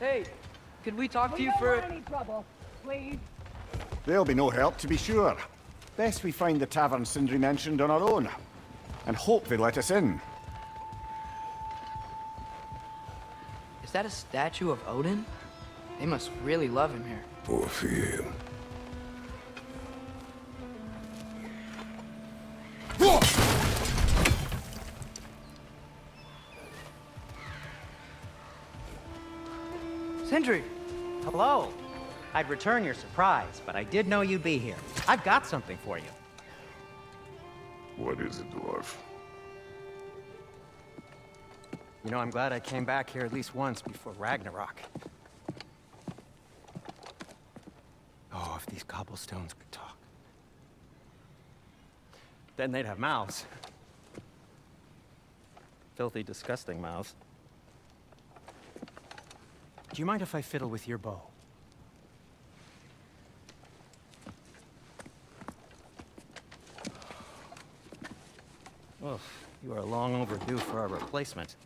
Hey, could we talk to you We for... don't want any trouble, please. There'll be no help, to be sure. Best we find the tavern Sindri mentioned on our own. And hope they let us in. Is that a statue of Odin? They must really love him here. Or fear him. Sindri! Hello. I'd return your surprise, but I did know you'd be here. I've got something for you. What is it, dwarf? You know, I'm glad I came back here at least once before Ragnarok. Oh, if these cobblestones could talk. Then they'd have mouths. Filthy, disgusting mouths. Do you mind if I fiddle with your bow? Oh, you are long overdue for our replacement.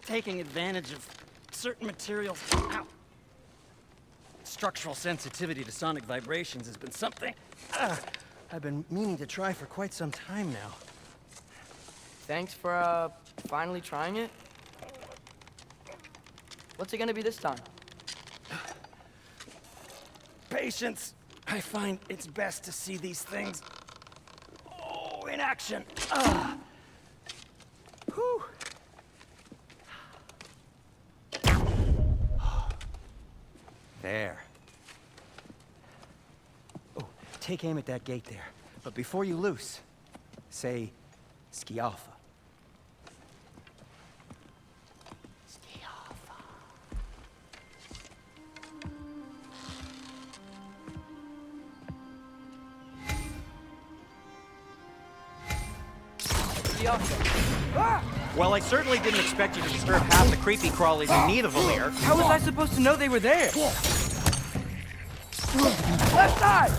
Taking advantage of certain materials. Ow. Structural sensitivity to sonic vibrations has been something I've been meaning to try for quite some time now. Thanks for, finally trying it. What's it gonna be this time? Patience. I find it's best to see these things, in action. Whew. There. Oh, take aim at that gate there. But before you loose, say, Skialfa. Skialfa. Well, I certainly didn't expect you to disturb half the creepy crawlies in Nidavellir. How was I supposed to know they were there? Left side!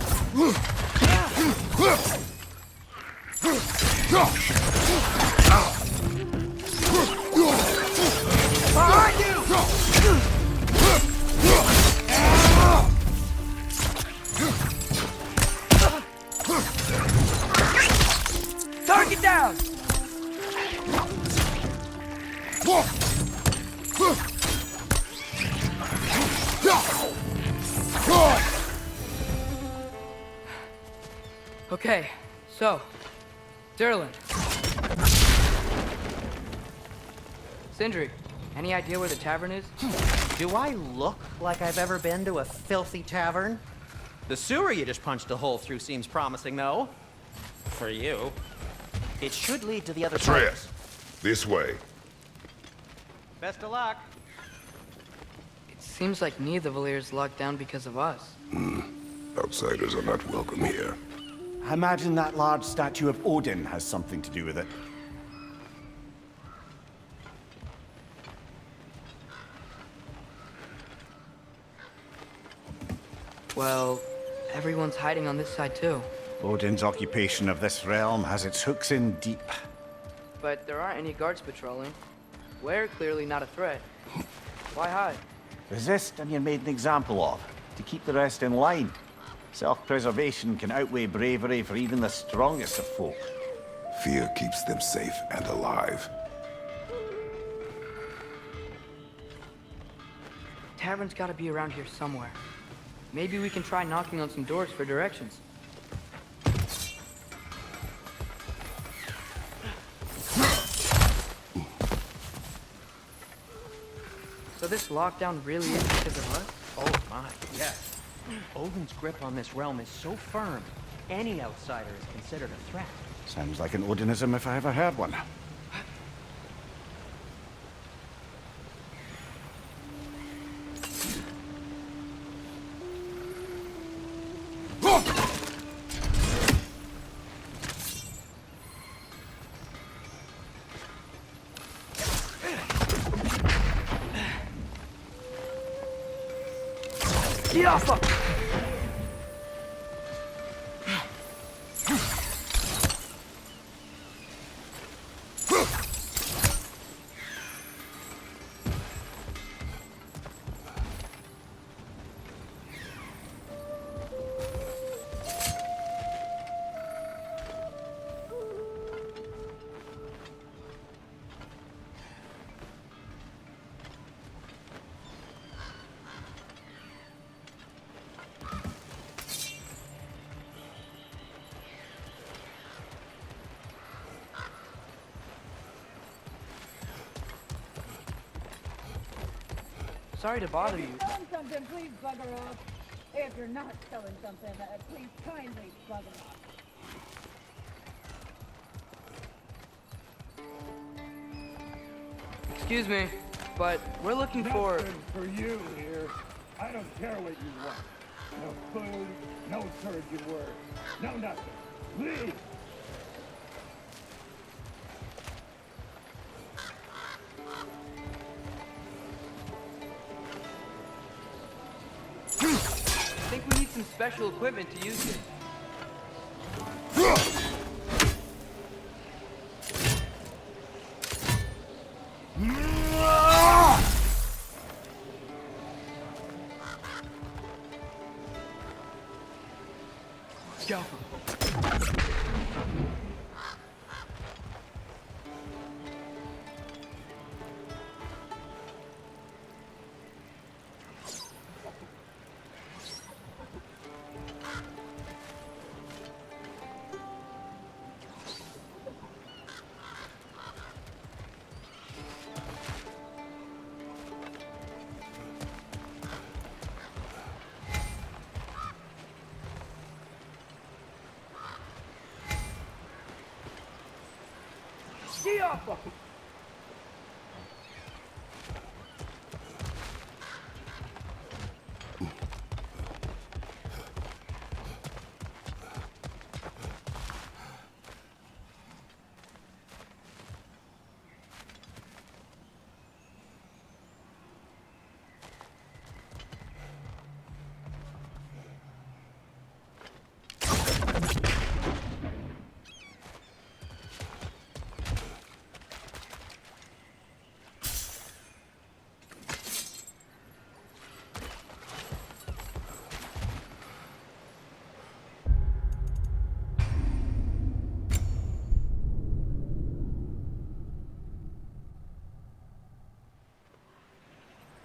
Behind you! Target down! Okay, so, Durland. Sindri, any idea where the tavern is? Do I look like I've ever been to a filthy tavern? The sewer you just punched a hole through seems promising, though. For you. It should lead to the other side. Atreus, this way. Best of luck. It seems like Nidavellir's locked down because of us. Outsiders are not welcome here. I imagine that large statue of Odin has something to do with it. Well, everyone's hiding on this side too. Odin's occupation of this realm has its hooks in deep. But there aren't any guards patrolling. We're clearly not a threat. Why hide? Resist and you're made an example of, to keep the rest in line. Self-preservation can outweigh bravery for even the strongest of folk. Fear keeps them safe and alive. Tavern's gotta be around here somewhere. Maybe we can try knocking on some doors for directions. So this lockdown really is because of us? Oh my, yes. Odin's grip on this realm is so firm, any outsider is considered a threat. Sounds like an Odinism if I ever heard one. Get off of! sorry to bother If you. you're selling something, please bugger off. If you're not selling something, please kindly bugger off. Excuse me, but we're looking for... Nothing for you here. I don't care what you want. No food, no encouraging words, no nothing. Leave! I think we need some special equipment to use this. Go. Ski off!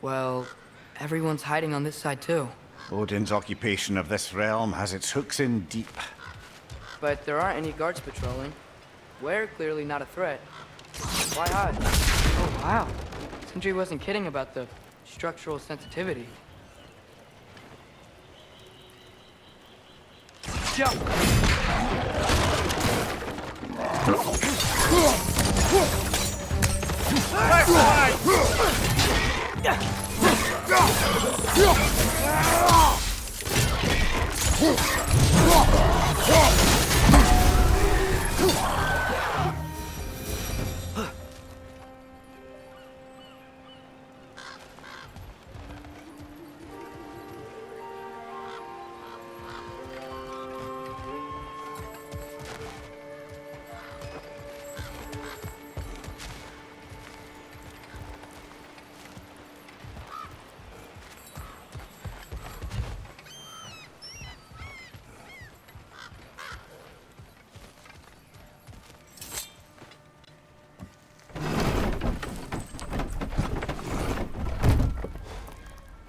Well, everyone's hiding on this side too. Odin's occupation of this realm has its hooks in deep. But there aren't any guards patrolling. We're clearly not a threat. Why hide? Oh, wow. Sindri wasn't kidding about the structural sensitivity. Jump!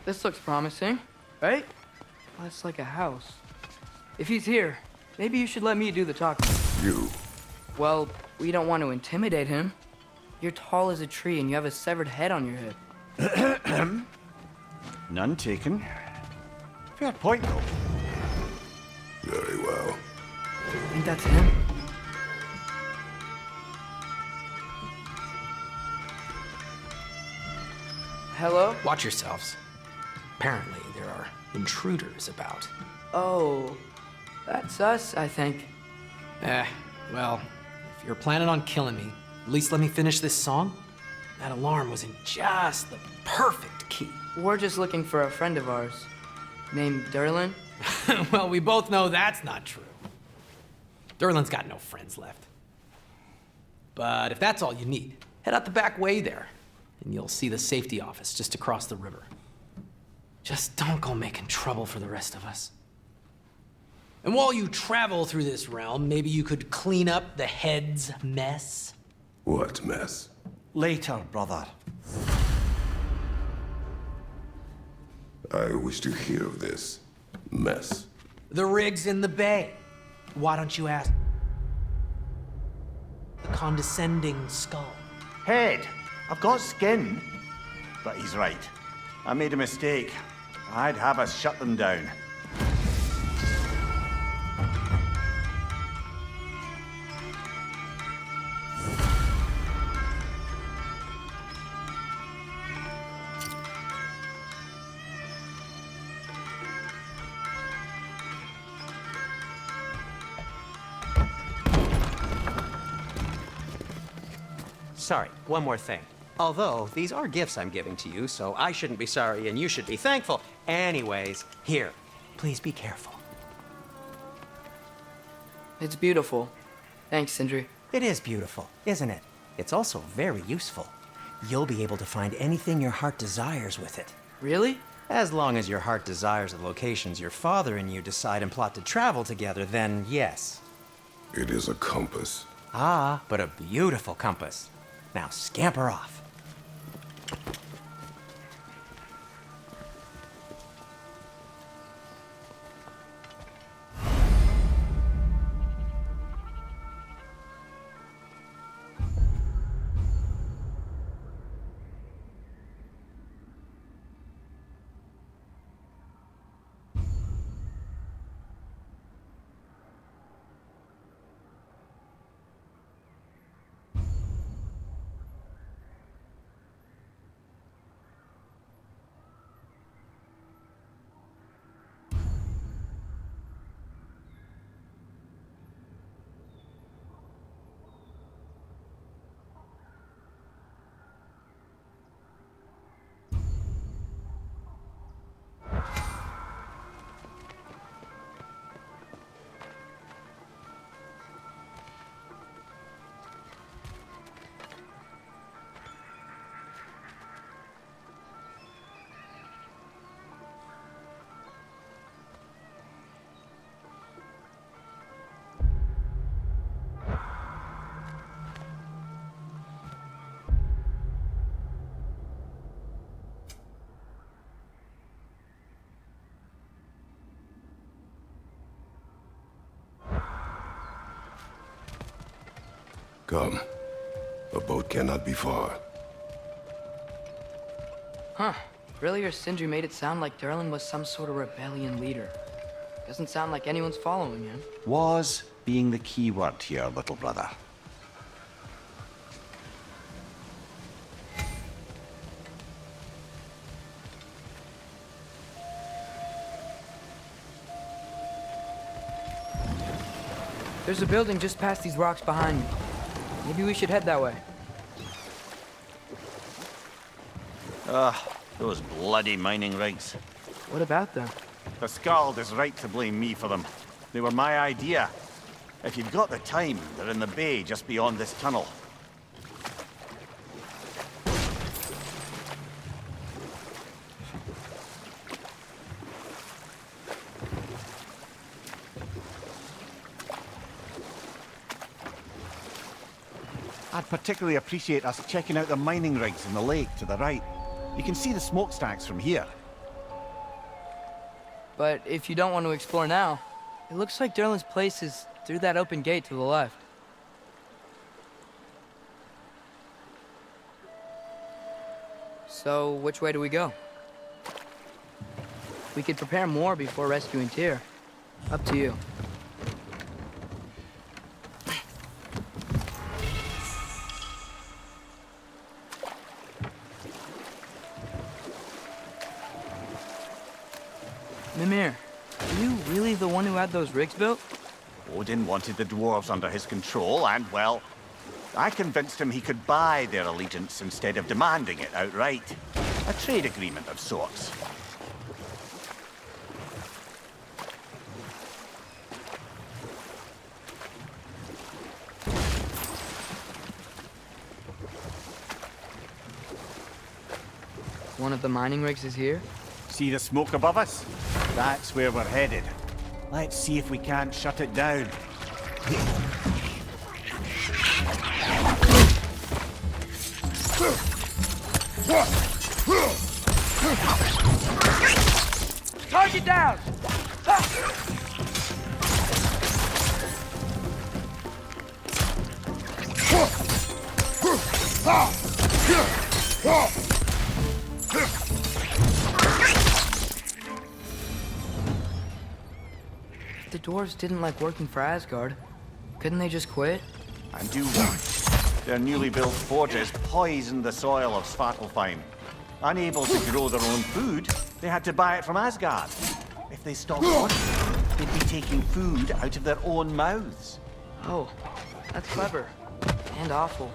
This looks promising, right? Well, it's like a house. If he's here, maybe you should let me do the talking. You. Well, we don't want to intimidate him. You're tall as a tree and you have a severed head on your head. None taken. Fair point, though. Very well. I think that's him. Hello? Watch yourselves. Apparently, there are intruders about. Oh, that's us, I think. Well, if you're planning on killing me, at least let me finish this song. That alarm was in just the perfect key. We're just looking for a friend of ours named Derlin. Well, we both know that's not true. Derlin's got no friends left. But if that's all you need, head out the back way there, and you'll see the safety office just across the river. Just don't go making trouble for the rest of us. And while you travel through this realm, maybe you could clean up the head's mess. What mess? Later, brother. I wish to hear of this mess. The rig's in the bay. Why don't you ask the condescending skull? Head. I've got skin. But he's right. I made a mistake. I'd have us shut them down. Sorry, one more thing. Although, these are gifts I'm giving to you, so I shouldn't be sorry and you should be thankful. Anyways, here, please be careful. It's beautiful. Thanks, Sindri. It is beautiful, isn't it? It's also very useful. You'll be able to find anything your heart desires with it. Really? As long as your heart desires the locations your father and you decide and plot to travel together, then yes. It is a compass. Ah, but a beautiful compass. Now scamper off. Come. The boat cannot be far. Huh. Earlier, Sindri made it sound like Durlin was some sort of rebellion leader. Doesn't sound like anyone's following him. Was being the key word here, little brother. There's a building just past these rocks behind me. Maybe we should head that way. Those bloody mining rigs. What about them? The Skald is right to blame me for them. They were my idea. If you've got the time, they're in the bay just beyond this tunnel. I'd particularly appreciate us checking out the mining rigs in the lake to the right. You can see the smokestacks from here. But if you don't want to explore now, it looks like Durlin's place is through that open gate to the left. So, which way do we go? We could prepare more before rescuing Tyr. Up to you. Mimir, are you really the one who had those rigs built? Odin wanted the dwarves under his control, and, well, I convinced him he could buy their allegiance instead of demanding it outright. A trade agreement of sorts. One of the mining rigs is here? See the smoke above us? That's where we're headed. Let's see if we can't shut it down. Target down! the dwarves didn't like working for Asgard, couldn't they just quit? And do what? Their newly built forges poisoned the soil of Svartalfheim. Unable to grow their own food, they had to buy it from Asgard. If they stopped working, they'd be taking food out of their own mouths. Oh, that's clever. And awful.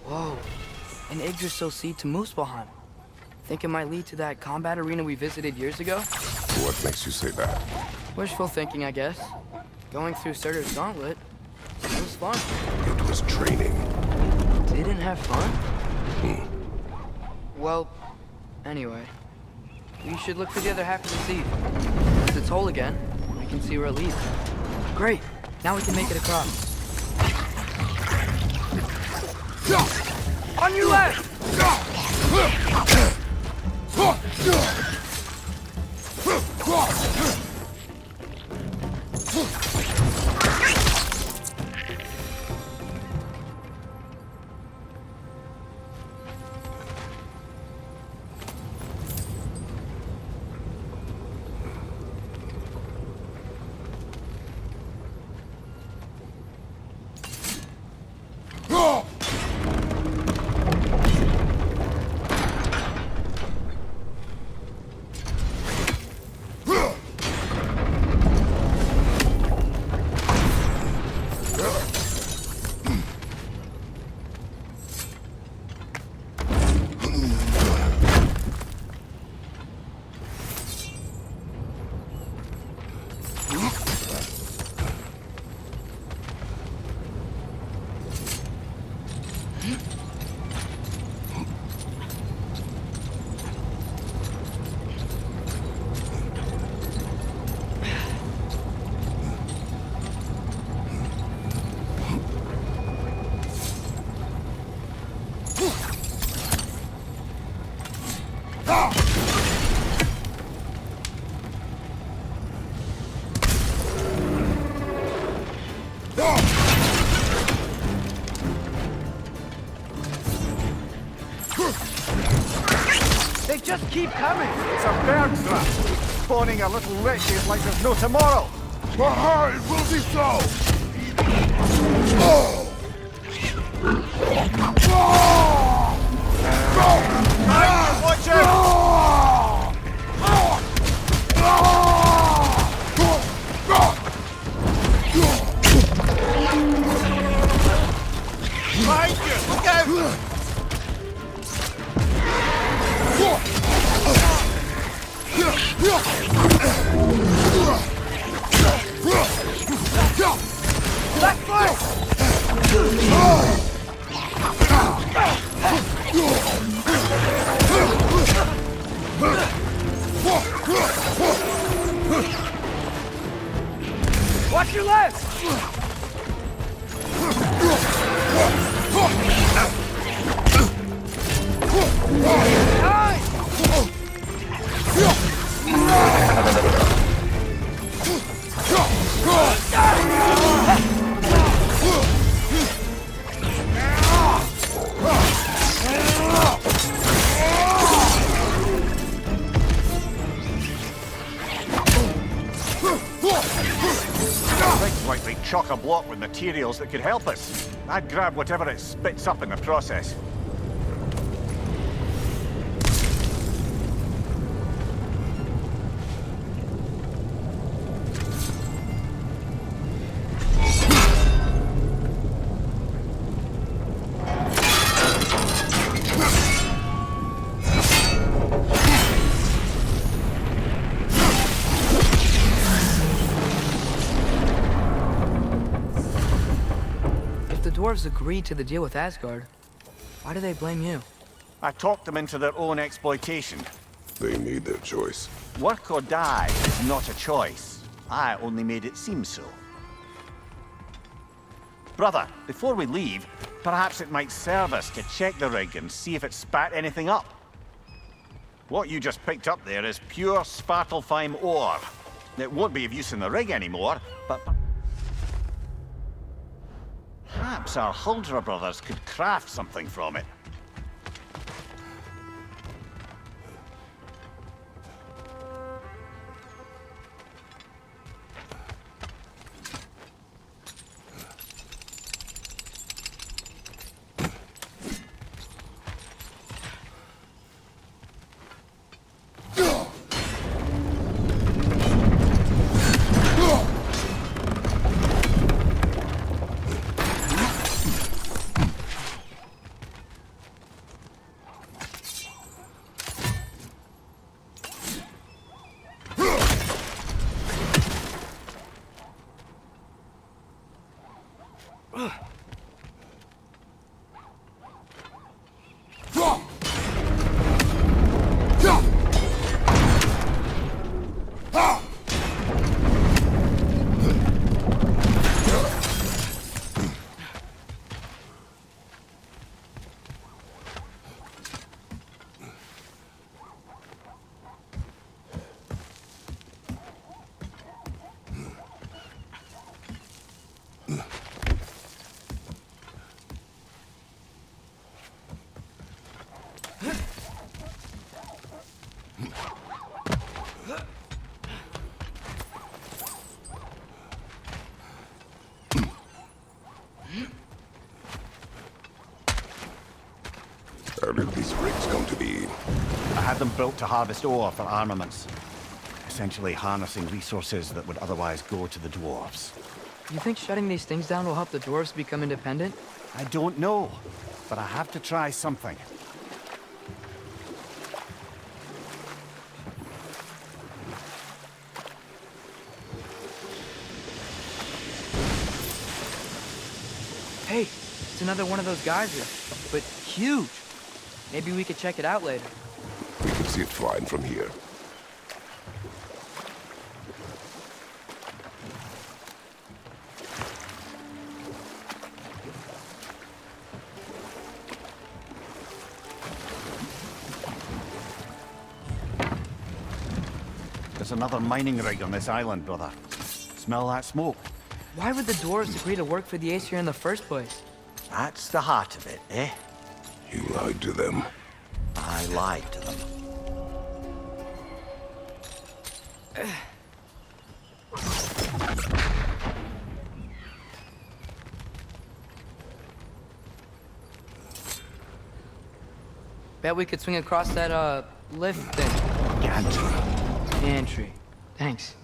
Whoa, an Yggdrasil seed to Muspelheim. Think it might lead to that combat arena we visited years ago? What makes you say that? Wishful thinking, I guess. Going through Surtur's gauntlet, it was fun. It was training. Didn't have fun? Well, anyway. We should look for the other half of the seed. If it's whole again, we can see where it leads. Great! Now we can make it across. On your left! They just keep coming! It's a bird trap! Spawning a little wretches like there's no tomorrow! Aha, it will be so! Watch out! Behind you! Look out! Back foot! Watch your left! Things like they chock-a-block with materials that could help us. I'd grab whatever it spits up in the process. Dwarves agreed to the deal with Asgard. Why do they blame you? I talked them into their own exploitation. They made their choice. Work or die is not a choice. I only made it seem so. Brother, before we leave, perhaps it might serve us to check the rig and see if it spat anything up. What you just picked up there is pure Svartalfheim ore. It won't be of use in the rig anymore, but perhaps our Huldra brothers could craft something from it. How did these rigs come to be? I had them built to harvest ore for armaments. Essentially harnessing resources that would otherwise go to the dwarves. You think shutting these things down will help the dwarves become independent? I don't know, but I have to try something. Hey, it's another one of those geysers, but huge. Maybe we could check it out later. We can see it fine from here. There's another mining rig on this island, brother. Smell that smoke? Why would the dwarves agree to work for the Aesir in the first place? That's the heart of it, eh? You lied to them. I lied to them. Bet we could swing across that, lift thing. Gantry. Gantry. Thanks.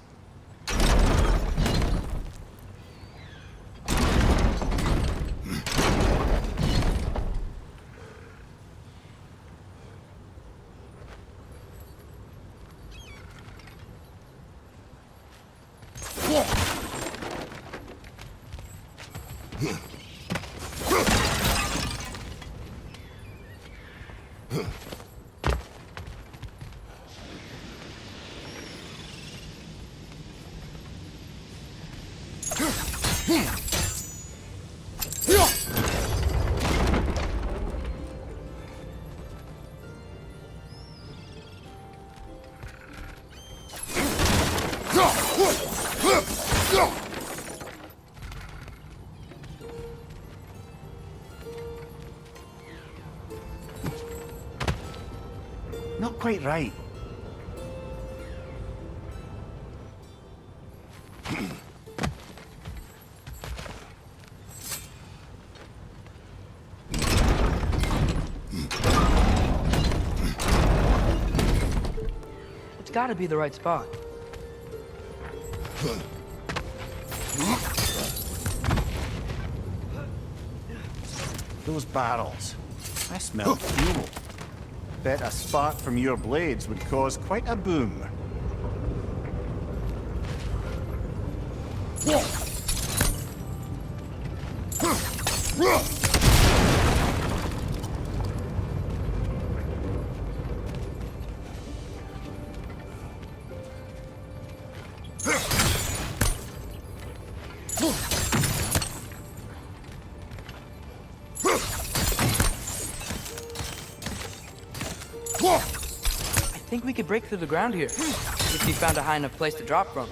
Not quite right. It's gotta be the right spot. Those barrels. I smell fuel. Bet a spark from your blades would cause quite a boom. I think we could break through the ground here, if you found a high enough place to drop from.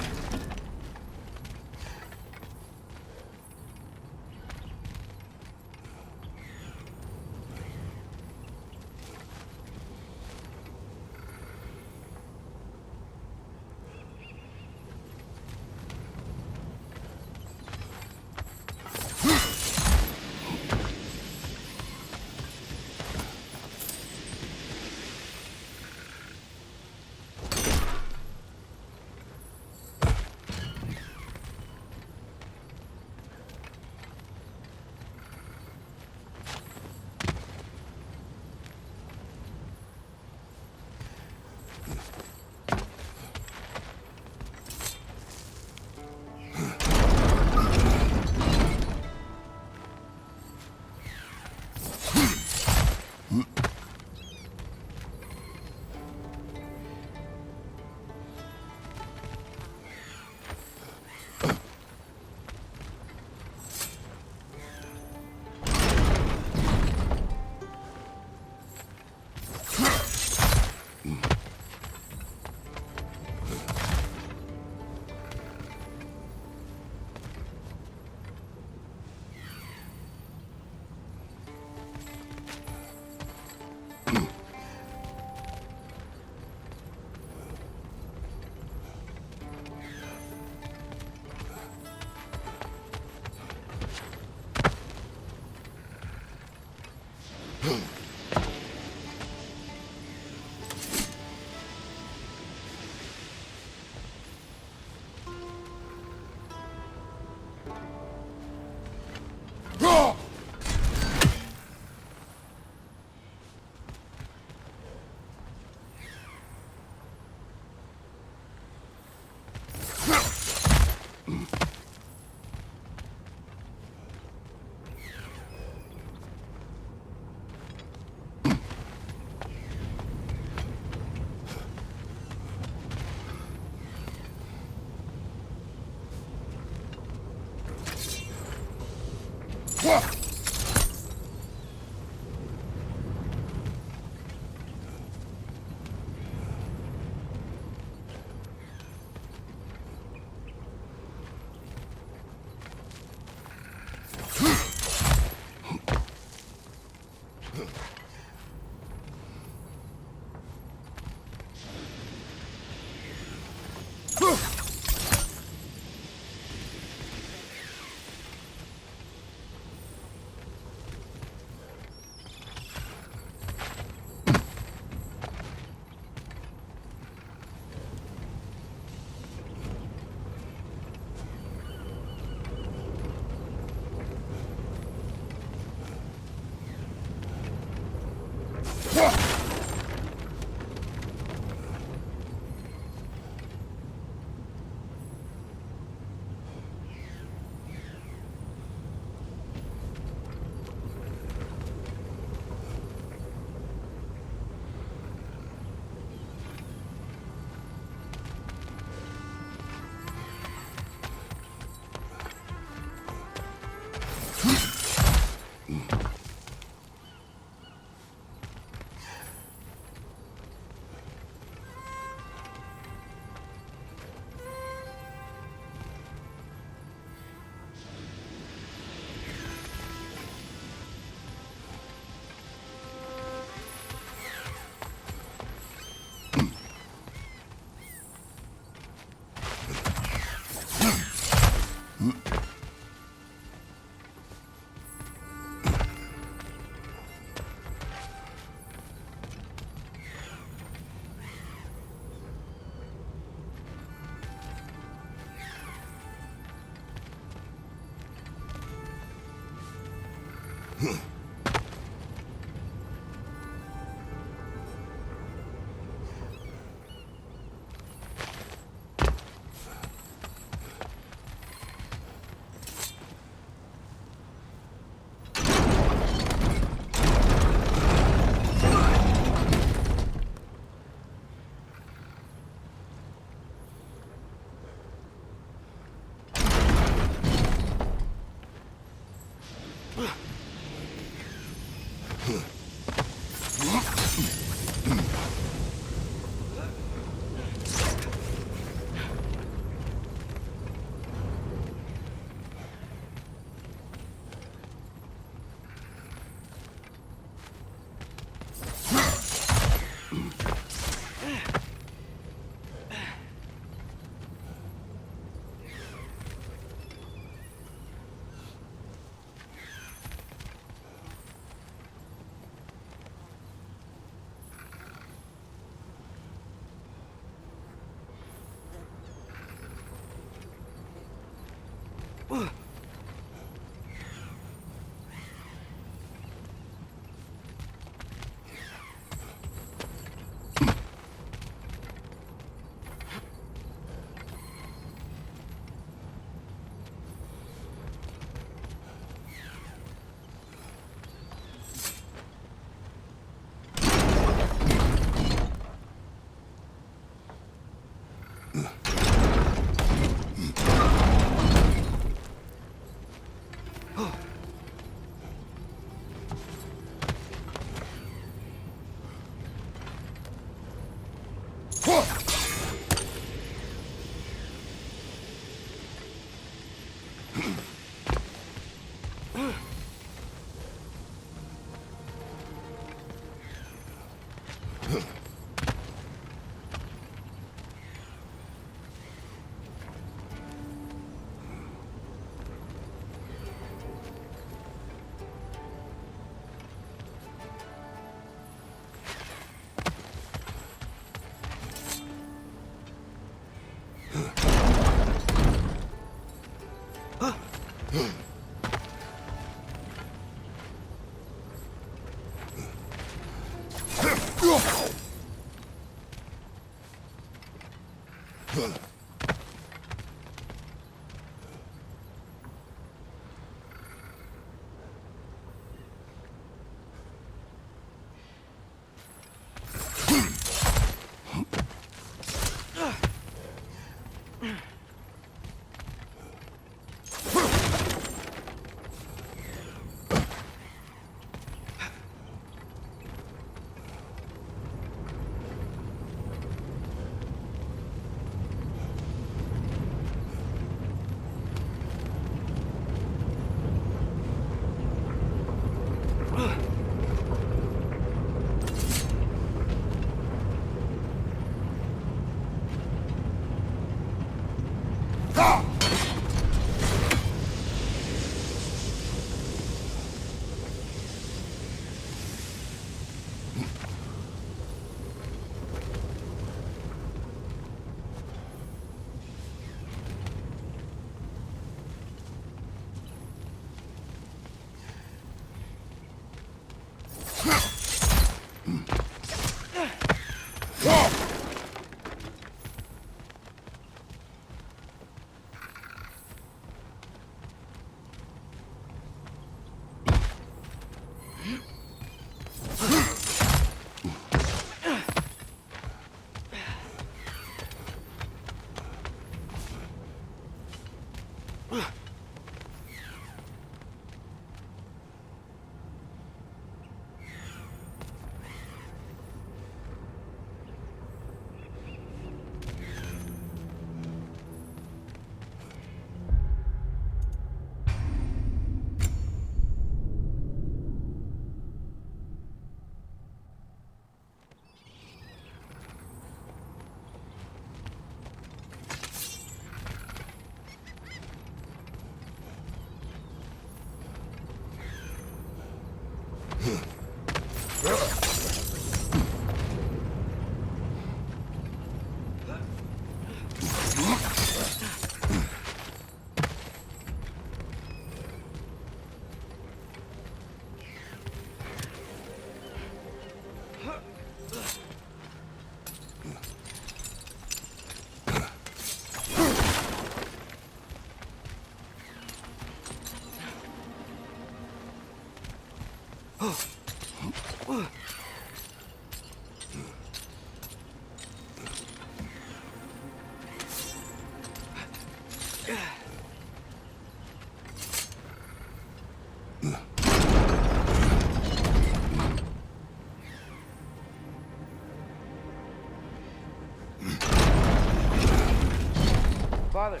Father.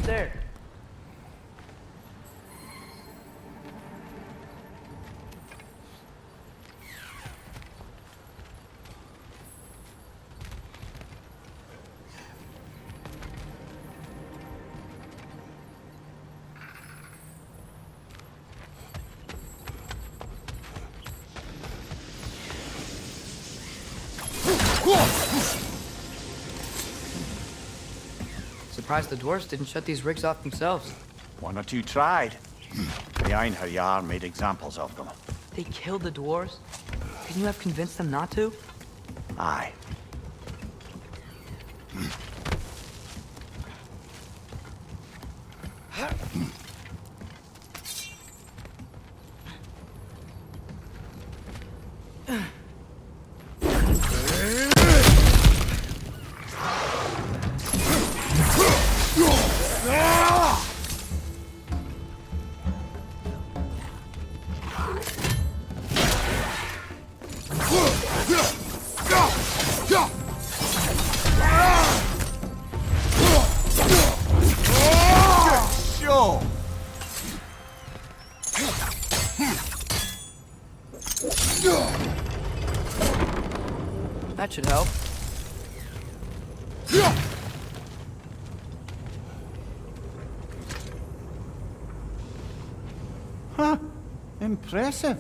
There. Surprised the dwarves didn't shut these rigs off themselves. One or two tried. The Einherjar made examples of them. They killed the dwarves? Couldn't you have convinced them not to? Aye. Sure. That should help. Huh. Impressive.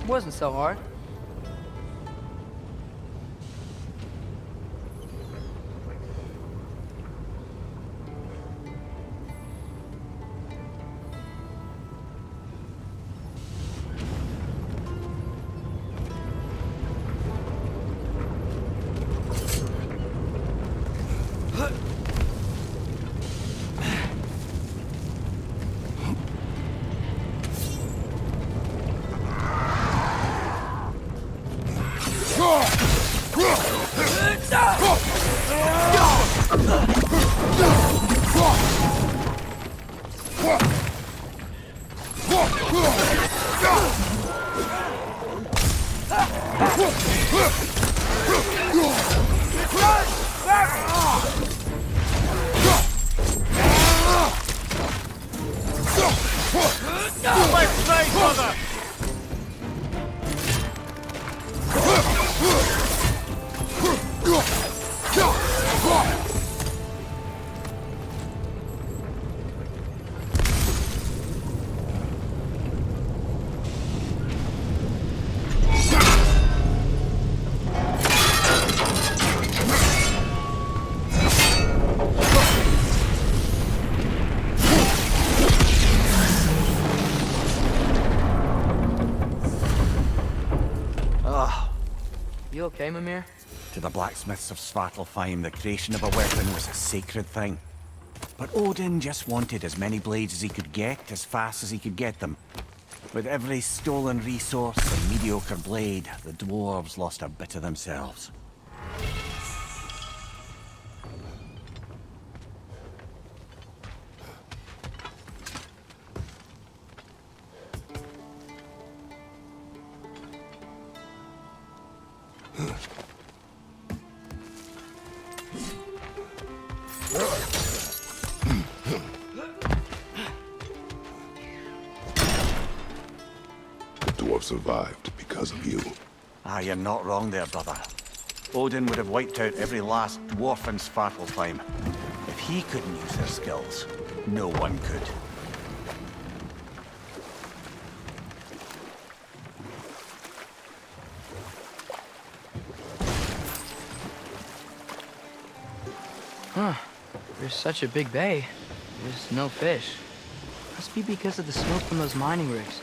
Wasn't so hard. You okay, Mimir? To the blacksmiths of Svartalfheim, the creation of a weapon was a sacred thing. But Odin just wanted as many blades as he could get, as fast as he could get them. With every stolen resource and mediocre blade, the dwarves lost a bit of themselves. dwarf survived because of you. Ah, you're not wrong there, brother. Odin would have wiped out every last dwarf in Svartalfheim. If he couldn't use their skills, no one could. Huh. There's such a big bay. There's no fish. Must be because of the smoke from those mining rigs.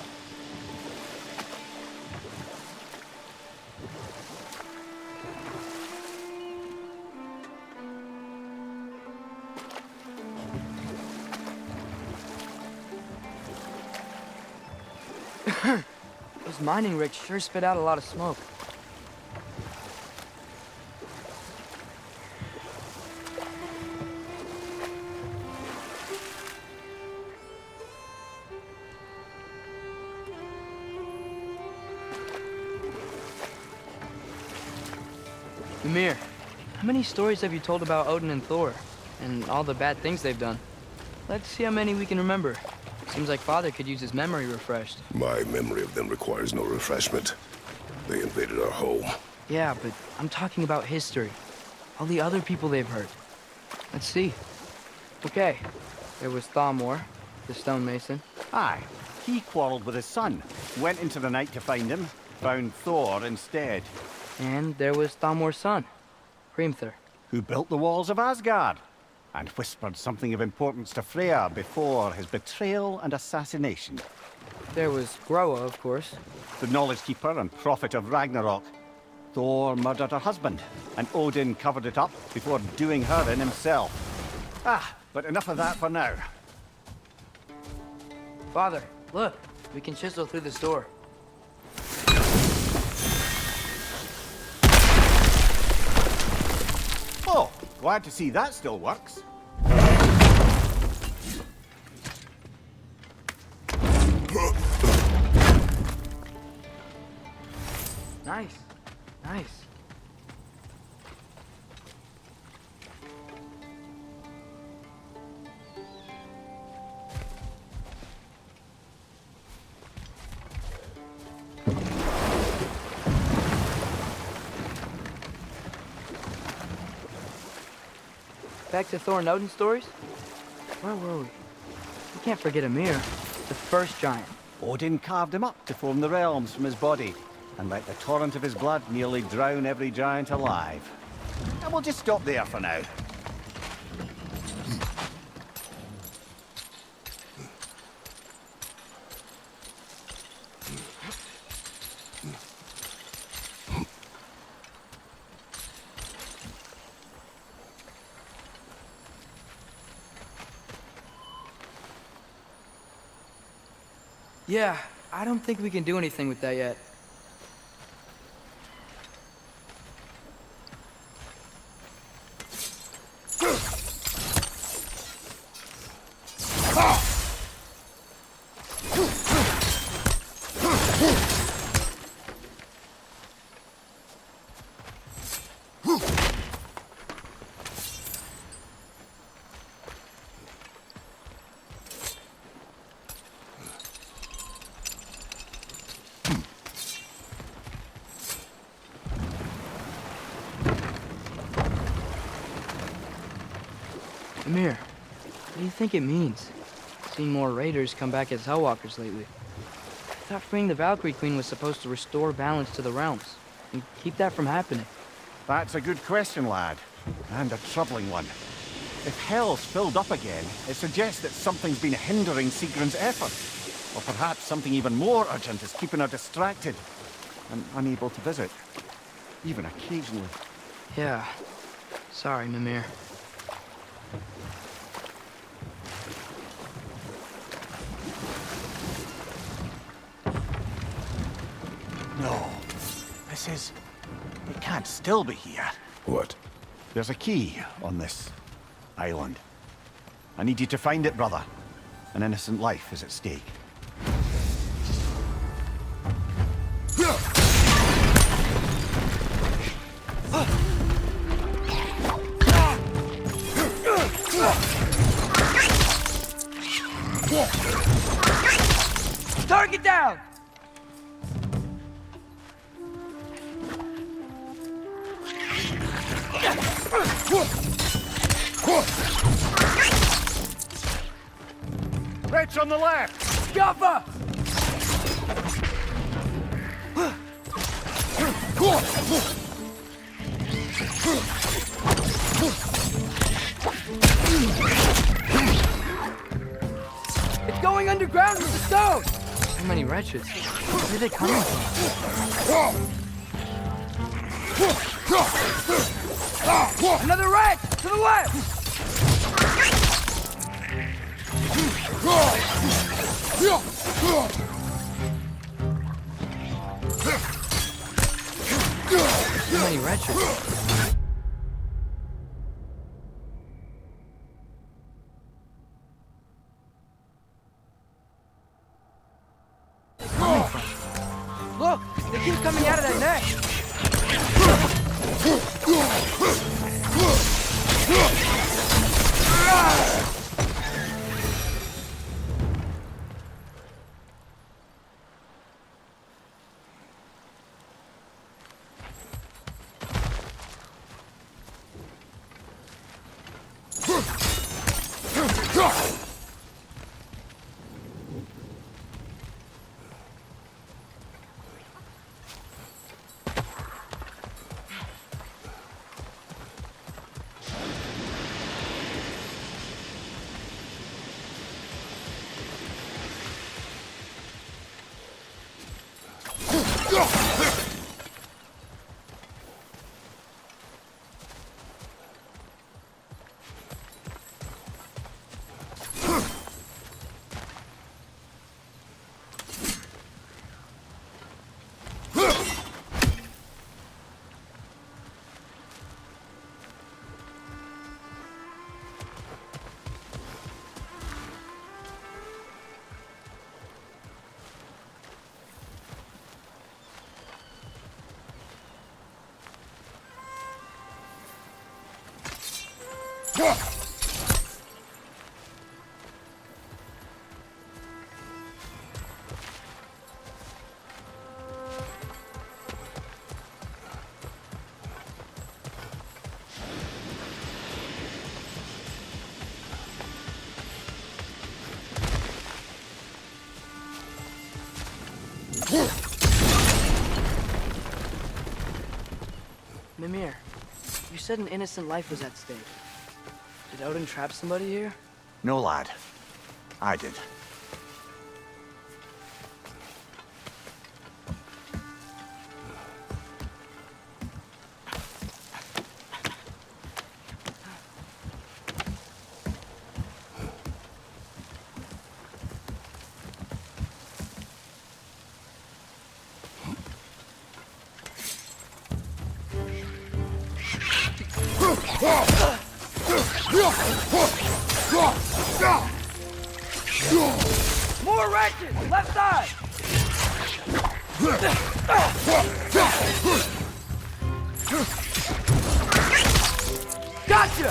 Those mining rigs sure spit out a lot of smoke. Ymir, how many stories have you told about Odin and Thor, and all the bad things they've done? Let's see how many we can remember. Seems like Father could use his memory refreshed. My memory of them requires no refreshment. They invaded our home. Yeah, but I'm talking about history. All the other people they've hurt. Let's see. Okay, there was Thamor, the stonemason. Aye, he quarreled with his son, went into the night to find him, found Thor instead. And there was Thamor's son, Hrimthur. Who built the walls of Asgard, and whispered something of importance to Freya before his betrayal and assassination. There was Groa, of course. The knowledge keeper and prophet of Ragnarok. Thor murdered her husband, and Odin covered it up before doing her in himself. Ah, but enough of that for now. Father, look, we can chisel through this door. Oh, glad to see that still works. Nice, nice. Back to Thor and Odin stories? Where were we? We can't forget Ymir, the first giant. Odin carved him up to form the realms from his body, and let the torrent of his blood nearly drown every giant alive. And we'll just stop there for now. Yeah, I don't think we can do anything with that yet. Ymir, what do you think it means? Seeing more raiders come back as Hellwalkers lately. I thought freeing the Valkyrie Queen was supposed to restore balance to the realms, and keep that from happening. That's a good question, lad. And a troubling one. If Hell's filled up again, it suggests that something's been hindering Sigrun's efforts. Or perhaps something even more urgent is keeping her distracted and unable to visit. Even occasionally. Yeah. Sorry, Mimir. No. This is... It can't still be here. What? There's a key on this island. I need you to find it, brother. An innocent life is at stake. Target down! Rich on the left! Gaffer! It's going underground with the stone! So many wretches. Where are they coming from? Another wretch! To the left! So many wretches. Look! They keep coming out of that neck! Mimir, you said an innocent life was at stake. Did Odin trap somebody here? No, lad. I did. More wretches! Left side! Gotcha!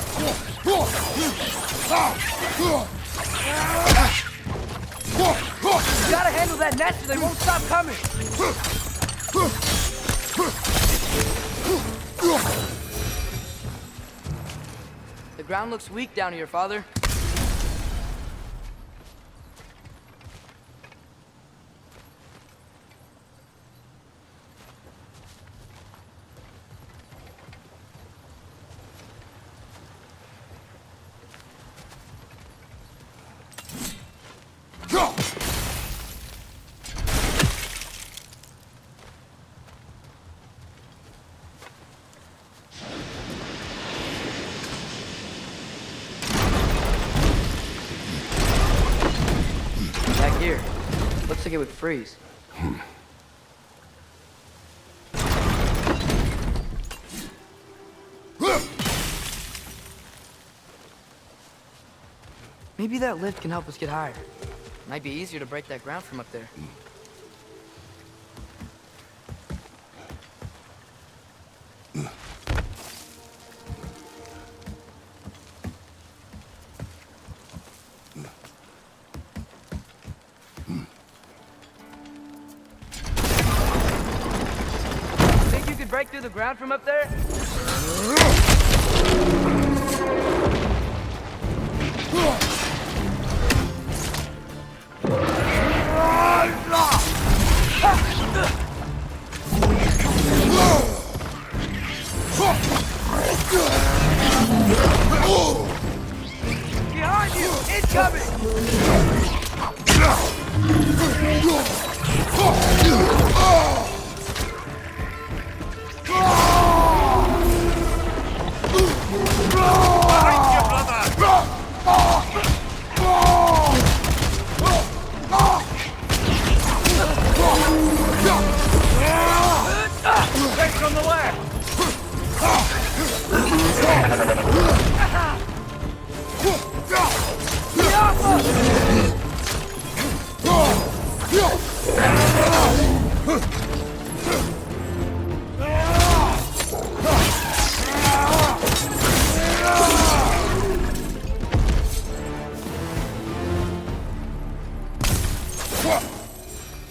You gotta handle that nest or they won't stop coming! The ground looks weak down here, Father. Back here. Looks like it would freeze. Maybe that lift can help us get higher. Might be easier to break that ground from up there. Think you could break through the ground from up there?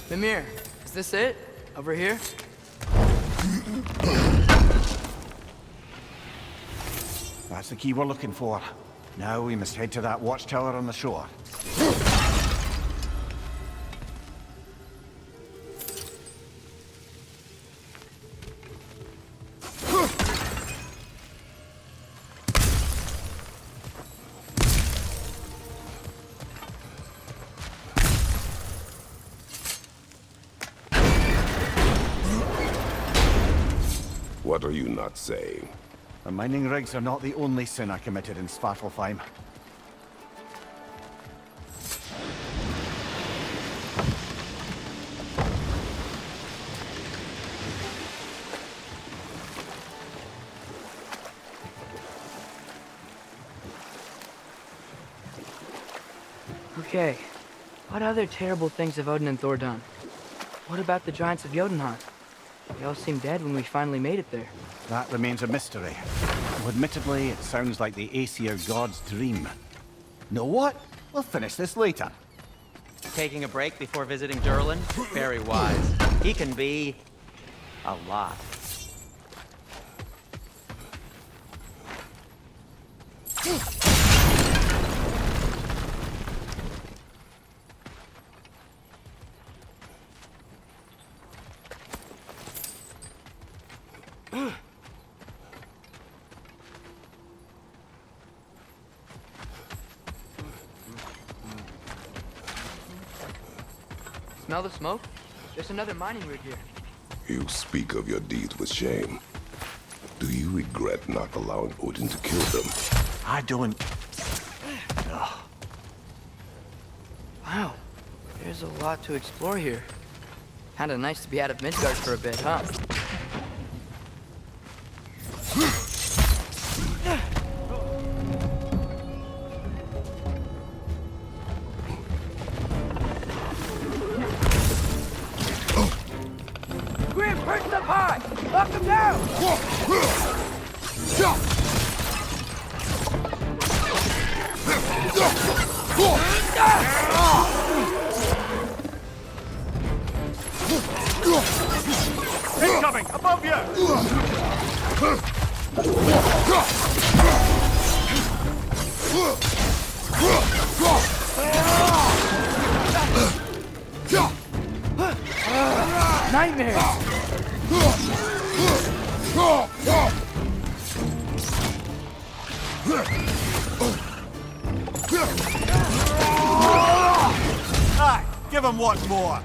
Mimir, is this it? Over here? That's the key we're looking for. Now we must head to that watchtower on the shore. What are you not saying? The mining rigs are not the only sin I committed in Svartalfheim. Okay. What other terrible things have Odin and Thor done? What about the giants of Jotunheim? They all seemed dead when we finally made it there. That remains a mystery. Though admittedly, it sounds like the Aesir god's dream. Know what? We'll finish this later. Taking a break before visiting Durlin? Very wise. He can be a lot. Smell the smoke? There's another mining rig here. You speak of your deeds with shame. Do you regret not allowing Odin to kill them? I don't... Wow. There's a lot to explore here. Kinda nice to be out of Midgard for a bit, huh? Grim, perch up high! Lock him down! Incoming! Above you! Nightmare! Aye, give him one more!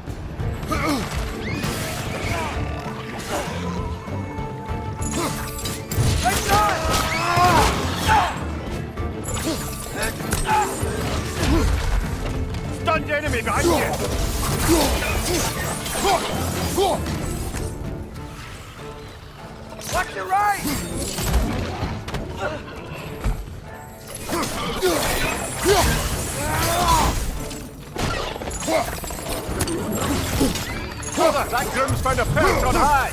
Stunned enemy behind you! Watch your right! Brother, that groom's found a perch on high!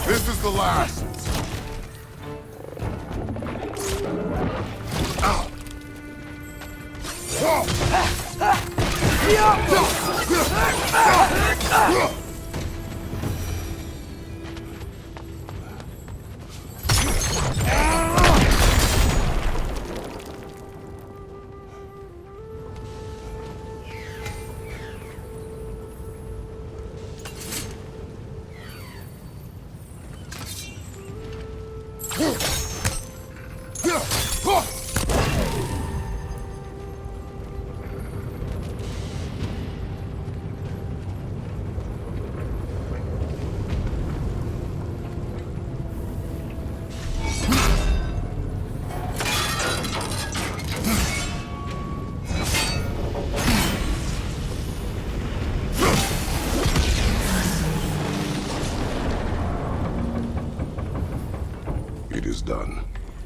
This is the last!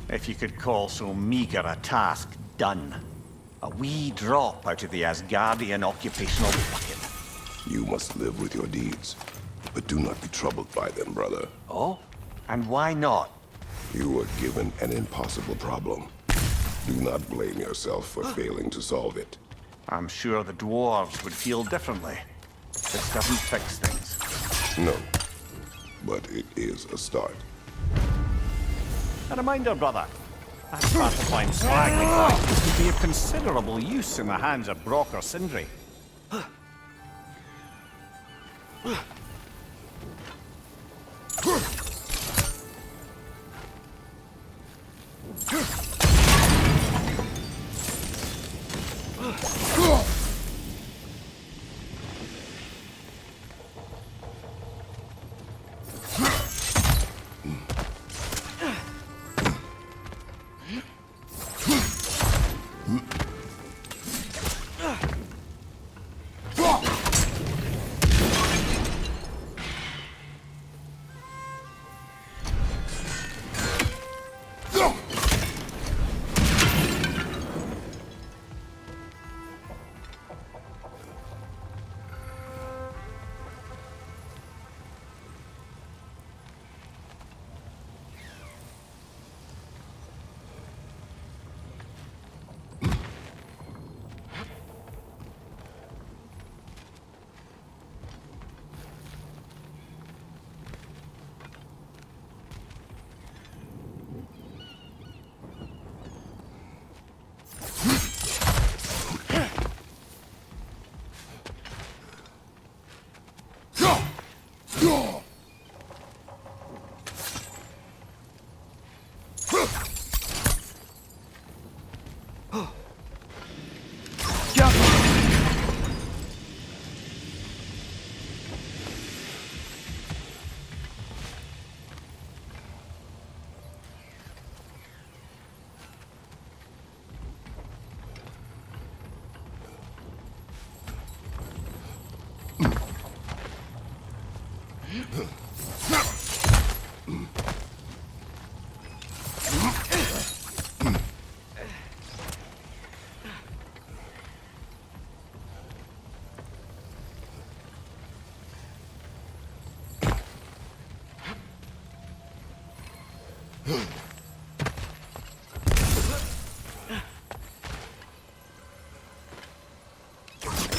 If you could call so meager a task done. A wee drop out of the Asgardian occupational bucket. You must live with your deeds, but do not be troubled by them, brother. Oh? And why not? You were given an impossible problem. Do not blame yourself for failing to solve it. I'm sure the dwarves would feel differently. This doesn't fix things. No, but it is a start. A reminder, brother. That Svartalfheim slag we got could be of considerable use in the hands of Brock or Sindri.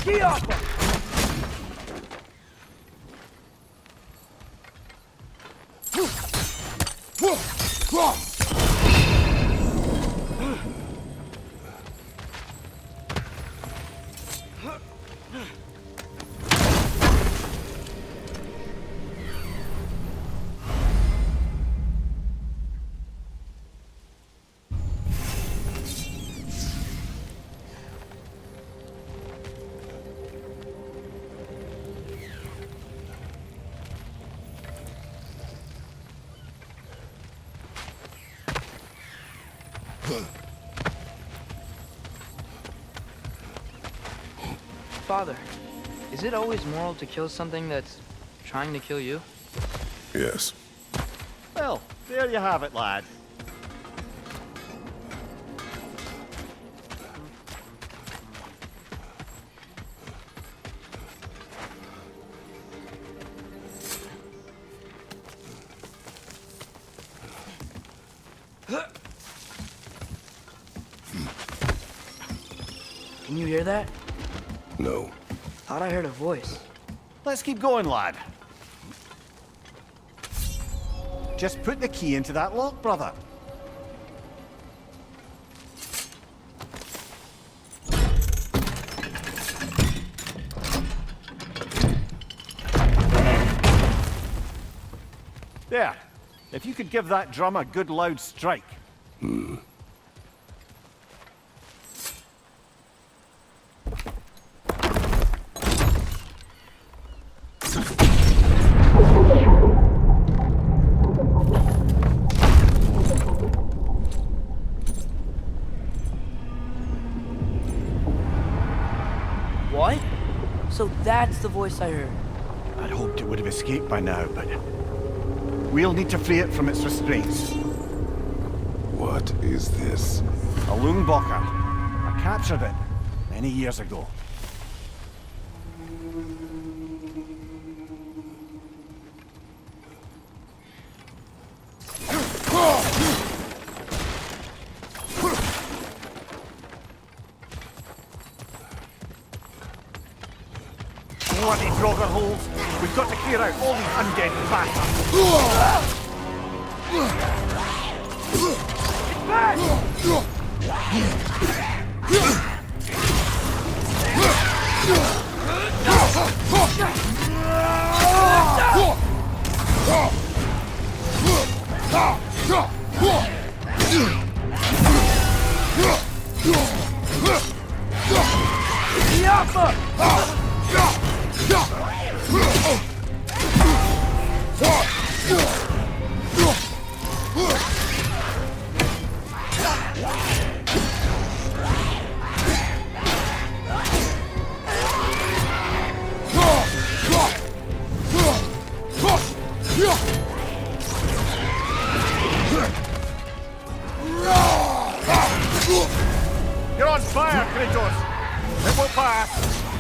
Get off him! Father, is it always moral to kill something that's trying to kill you? Yes. Well, there you have it, lad. Can you hear that? No. Thought I heard a voice. Let's keep going, lad. Just put the key into that lock, brother. There. If you could give that drum a good loud strike. What? So that's the voice I heard. I'd hoped it would have escaped by now, but we'll need to free it from its restraints. Why What is this? A Lungbocker. I captured it many years ago. Bloody Draugr holes! We've got to clear out all these undead bastards! You're on fire, Kratos! It won't pass!